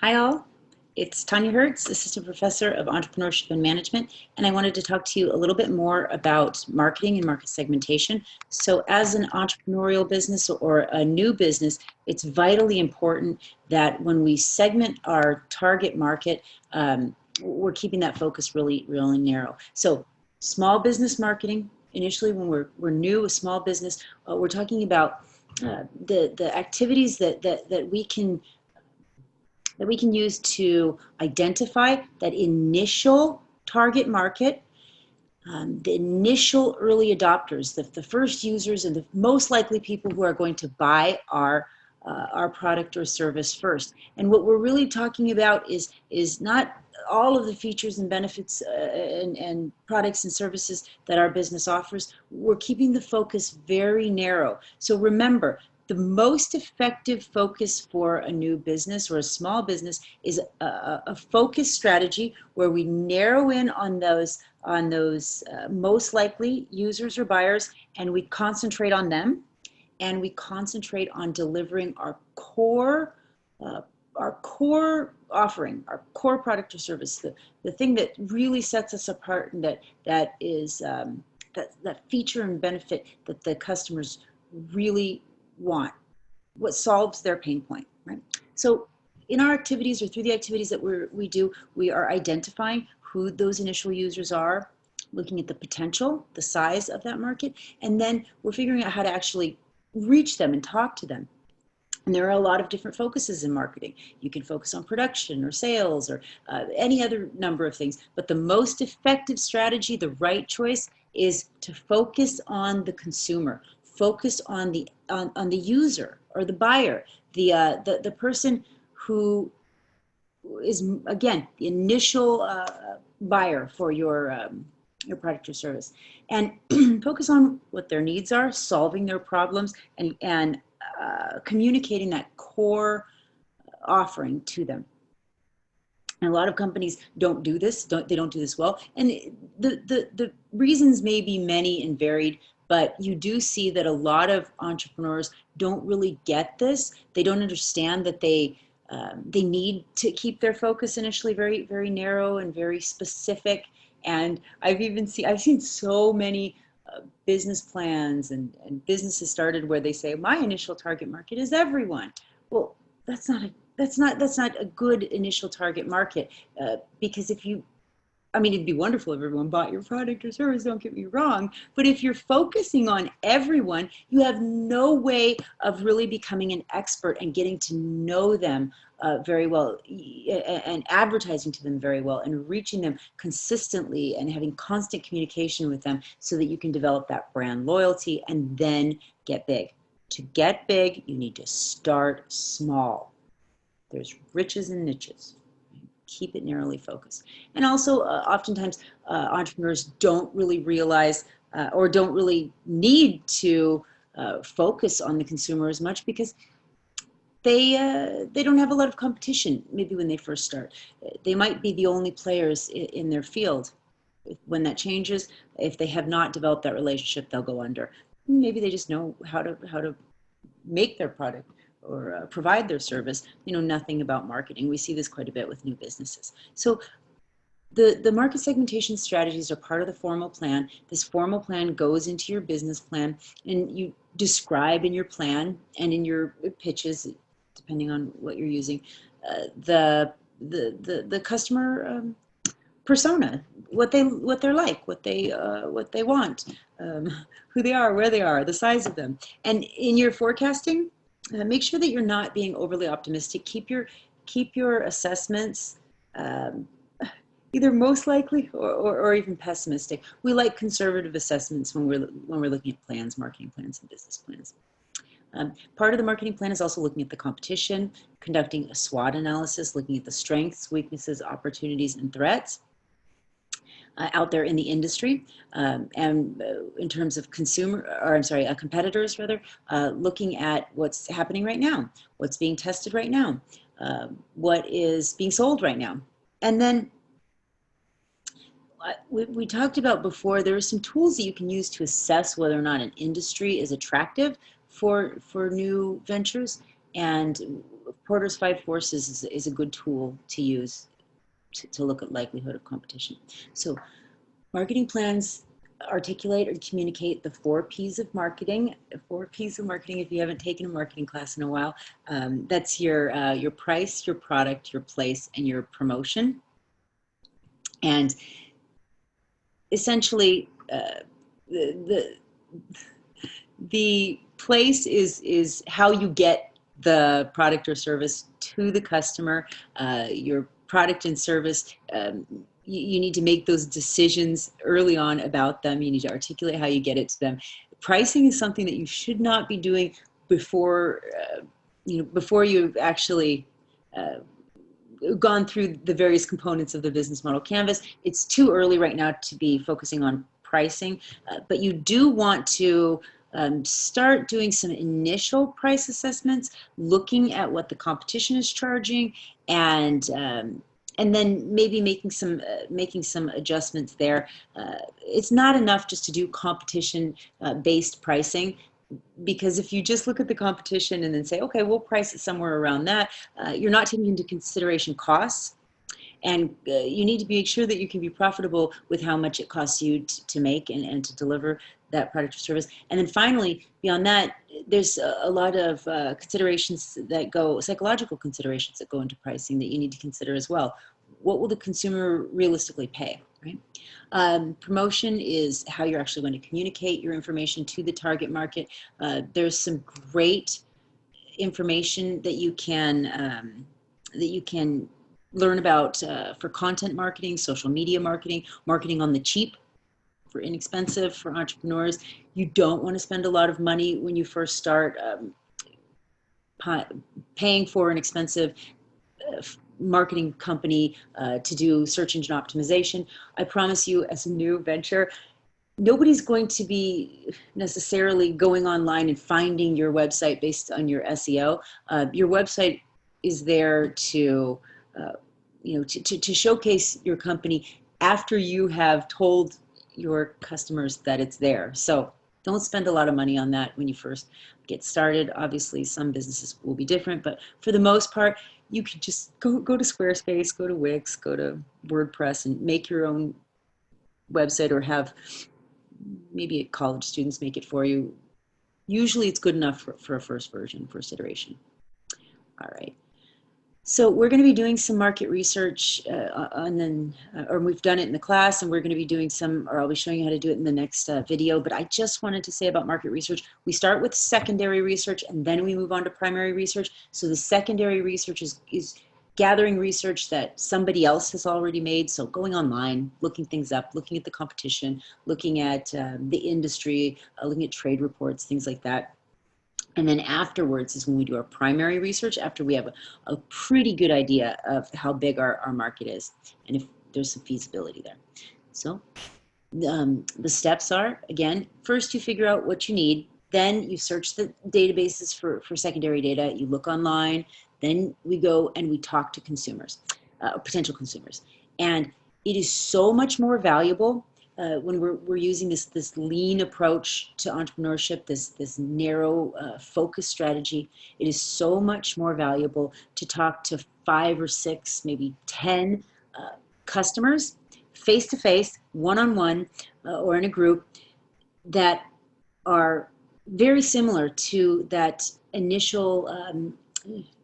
Hi all, it's Tanya Hertz, Assistant Professor of Entrepreneurship and Management, and I wanted to talk to you a little bit more about marketing and market segmentation. So as an entrepreneurial business or a new business, it's vitally important that when we segment our target market, we're keeping that focus really narrow. So small business marketing, initially when we're new, a small business, we're talking about the activities that we can use to identify that initial target market, the initial early adopters, the first users and the most likely people who are going to buy our product or service first. And what we're really talking about is not all of the features and benefits and products and services that our business offers. We're keeping the focus very narrow. So remember, the most effective focus for a new business or a small business is a focus strategy where we narrow in on those most likely users or buyers, and we concentrate on them, and we concentrate on delivering our core offering, our core product or service, the thing that really sets us apart, and that is that feature and benefit that the customers really want, what solves their pain point, right? So in our activities, or through the activities that we do, we are identifying who those initial users are, looking at the potential, the size of that market, and then we're figuring out how to actually reach them and talk to them. And there are a lot of different focuses in marketing. You can focus on production or sales or any other number of things, but the most effective strategy, the right choice, is to focus on the consumer, focus on the user or the buyer, the person who is, again, the initial buyer for your product or service, and focus on what their needs are, solving their problems, and communicating that core offering to them. And a lot of companies don't do this. They don't do this well, and the reasons may be many and varied. But you do see that a lot of entrepreneurs don't really get this. They don't understand that they need to keep their focus initially very narrow and very specific. And I've seen so many business plans and businesses started where they say, my initial target market is everyone. Well, that's not a good initial target market, because it'd be wonderful if everyone bought your product or service, don't get me wrong, but if you're focusing on everyone, you have no way of really becoming an expert and getting to know them very well, and advertising to them very well, and reaching them consistently and having constant communication with them so that you can develop that brand loyalty and then get big. To get big, you need to start small. There's riches and niches. Keep it narrowly focused. And also, oftentimes, entrepreneurs don't really realize or don't really need to focus on the consumer as much, because they don't have a lot of competition. Maybe when they first start, they might be the only players in their field. When that changes, if they have not developed that relationship, they'll go under. Maybe they just know how to make their product or provide their service, nothing about marketing. We see this quite a bit with new businesses. So the market segmentation strategies are part of the formal plan. This formal plan goes into your business plan, and you describe in your plan and in your pitches, depending on what you're using, the customer persona, what they're like, what they want, who they are, where they are, the size of them. And in your forecasting, make sure that you're not being overly optimistic. Keep your assessments either most likely or even pessimistic. We like conservative assessments when we're looking at plans, marketing plans, and business plans. Part of the marketing plan is also looking at the competition, conducting a SWOT analysis, looking at the strengths, weaknesses, opportunities, and threats out there in the industry, and in terms of competitors rather, looking at what's happening right now, what's being tested right now, what is being sold right now. And then we talked about before, there are some tools that you can use to assess whether or not an industry is attractive for new ventures. And Porter's five forces is a good tool to use to look at likelihood of competition. So marketing plans articulate or communicate the 4 P's of marketing. 4 P's of marketing, if you haven't taken a marketing class in a while, that's your price, your product, your place, and your promotion. And essentially, the place is how you get the product or service to the customer. Your product and service, you need to make those decisions early on about them. You need to articulate how you get it to them. Pricing is something that you should not be doing before before you've actually gone through the various components of the business model canvas. It's too early right now to be focusing on pricing, but you do want to start doing some initial price assessments, looking at what the competition is charging, and then maybe making some adjustments there. It's not enough just to do competition based pricing, because if you just look at the competition and then say, okay, we'll price it somewhere around that, you're not taking into consideration costs. And you need to make sure that you can be profitable with how much it costs you to make and to deliver that product or service. And then finally, beyond that, there's a lot of considerations that go, psychological considerations that go into pricing that you need to consider as well. What will the consumer realistically pay, right? Promotion is how you're actually going to communicate your information to the target market. There's some great information that you can learn about for content marketing, social media marketing, marketing on the cheap, for inexpensive, for entrepreneurs. You don't want to spend a lot of money when you first start paying for an expensive marketing company to do search engine optimization. I promise you, as a new venture, nobody's going to be necessarily going online and finding your website based on your SEO. Your website is there to to showcase your company after you have told your customers that it's there. So don't spend a lot of money on that when you first get started. Obviously, some businesses will be different, but for the most part, you could just go to Squarespace, go to Wix, go to WordPress, and make your own website, or have maybe college students make it for you. Usually it's good enough for a first version, first iteration. All right. So we're going to be doing some market research or we've done it in the class, and we're going to be doing some, or I'll be showing you how to do it in the next video. But I just wanted to say about market research, we start with secondary research and then we move on to primary research. So the secondary research is gathering research that somebody else has already made. So going online, looking things up, looking at the competition, looking at the industry, looking at trade reports, things like that. And then afterwards is when we do our primary research, after we have a pretty good idea of how big our market is and if there's some feasibility there. So the steps are, again, first you figure out what you need, then you search the databases for secondary data, you look online, then we go and we talk to consumers, potential consumers. And it is so much more valuable when we're using this lean approach to entrepreneurship, this narrow focus strategy. It is so much more valuable to talk to 5 or 6, maybe 10 customers, face-to-face, one-on-one, or in a group, that are very similar to that initial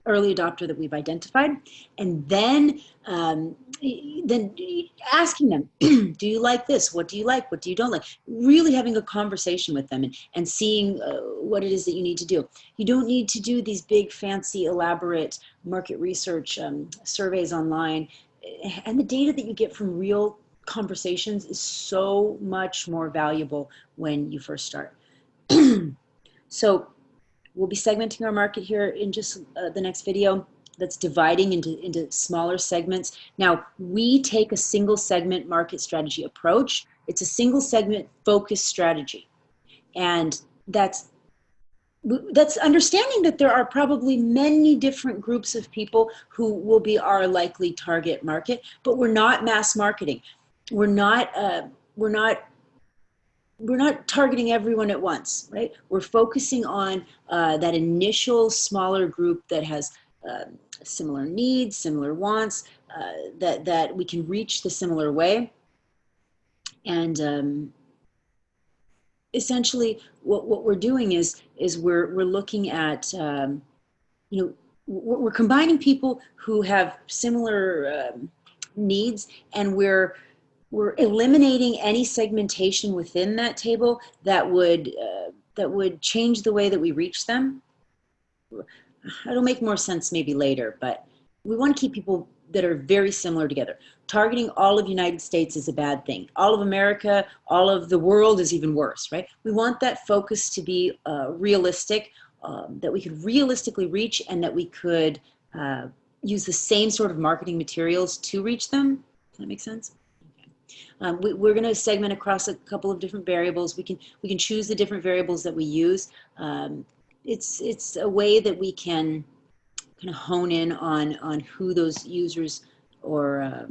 early adopter that we've identified, and then asking them, do you like this? What do you like? What do you don't like? Really having a conversation with them and seeing what it is that you need to do. You don't need to do these big, fancy, elaborate market research surveys online. And the data that you get from real conversations is so much more valuable when you first start. So we'll be segmenting our market here in just the next video. That's dividing into smaller segments. Now, we take a single segment market strategy approach. It's a single segment focused strategy. And that's understanding that there are probably many different groups of people who will be our likely target market, but we're not mass marketing. We're not targeting everyone at once, right? We're focusing on that initial smaller group that has similar needs, similar wants, that we can reach the similar way. And essentially, what we're doing is we're looking at you know, we're combining people who have similar needs, and we're eliminating any segmentation within that table that would change the way that we reach them. It'll make more sense maybe later, but we want to keep people that are very similar together. Targeting all of the United States is a bad thing. All of America, all of the world is even worse, right? We want that focus to be realistic, that we could realistically reach, and that we could use the same sort of marketing materials to reach them. Does that make sense? We're going to segment across a couple of different variables. We can choose the different variables that we use. It's a way that we can kind of hone in on who those users or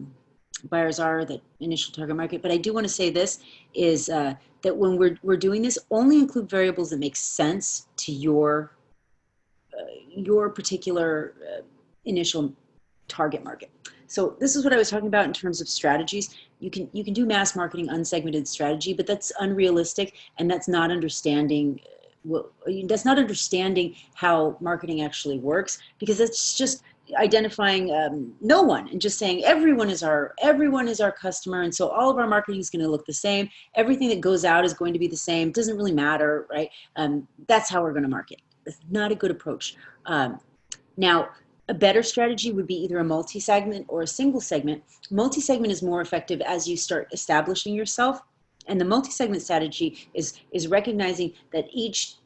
buyers are, that initial target market. But I do want to say this is that when we're doing this, only include variables that make sense to your particular initial target market. So this is what I was talking about in terms of strategies. You can do mass marketing unsegmented strategy, but that's unrealistic, and that's not understanding how marketing actually works, because it's just identifying no one and just saying everyone is our customer, and so all of our marketing is going to look the same. Everything that goes out is going to be the same. It doesn't really matter, right? That's how we're going to market. It's not a good approach. Now, a better strategy would be either a multi-segment or a single segment. Multi-segment is more effective as you start establishing yourself. And the multi-segment strategy is recognizing that each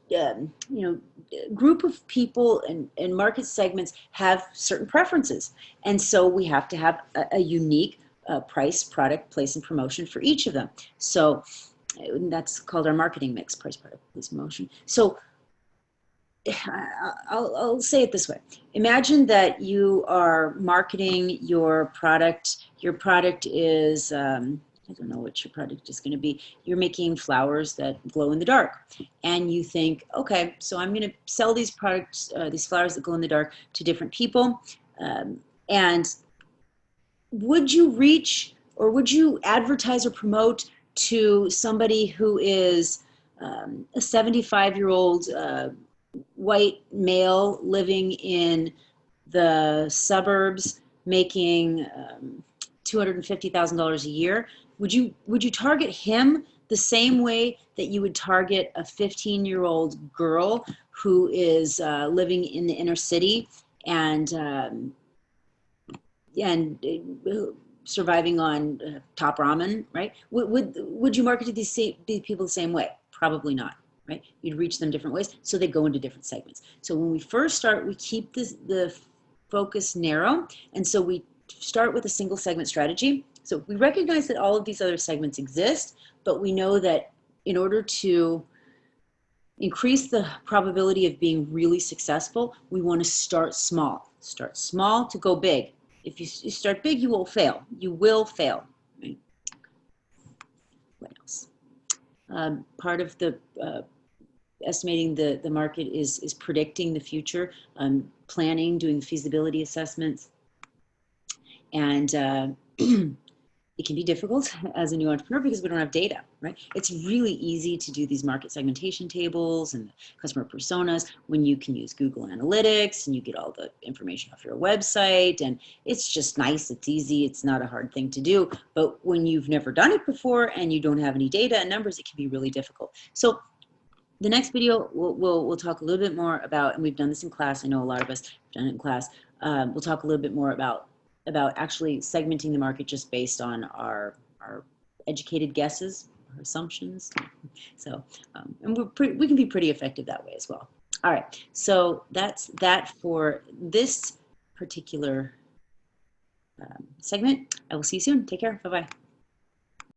group of people and market segments have certain preferences. And so we have to have a unique price, product, place, and promotion for each of them. So that's called our marketing mix: price, product, place, promotion. So I'll say it this way. Imagine that you are marketing your product. Your product is, I don't know what your product is going to be. You're making flowers that glow in the dark. And you think, okay, so I'm going to sell these products, these flowers that glow in the dark, to different people. And would you reach, or would you advertise or promote to somebody who is a 75-year-old white male living in the suburbs making $250,000 a year? Would you target him the same way that you would target a 15-year-old girl who is living in the inner city and surviving on top ramen, right? Would you market to these people the same way? Probably not. Right? You'd reach them different ways, so they go into different segments. So when we first start, we keep the focus narrow, and so we start with a single segment strategy. So we recognize that all of these other segments exist, but we know that in order to increase the probability of being really successful, we want to start small. Start small to go big. If you start big, you will fail. You will fail. Right? What else? Part of the estimating the market is predicting the future, planning, doing feasibility assessments, and it can be difficult as a new entrepreneur because we don't have data, right? It's really easy to do these market segmentation tables and customer personas when you can use Google Analytics and you get all the information off your website, and it's just nice, it's easy, it's not a hard thing to do. But when you've never done it before and you don't have any data and numbers, it can be really difficult. So the next video, we'll talk a little bit more about, and we've done this in class, I know a lot of us have done it in class, we'll talk a little bit more about actually segmenting the market just based on our educated guesses, our assumptions. So, and we can be pretty effective that way as well. All right, so that's that for this particular segment. I will see you soon. Take care. Bye-bye.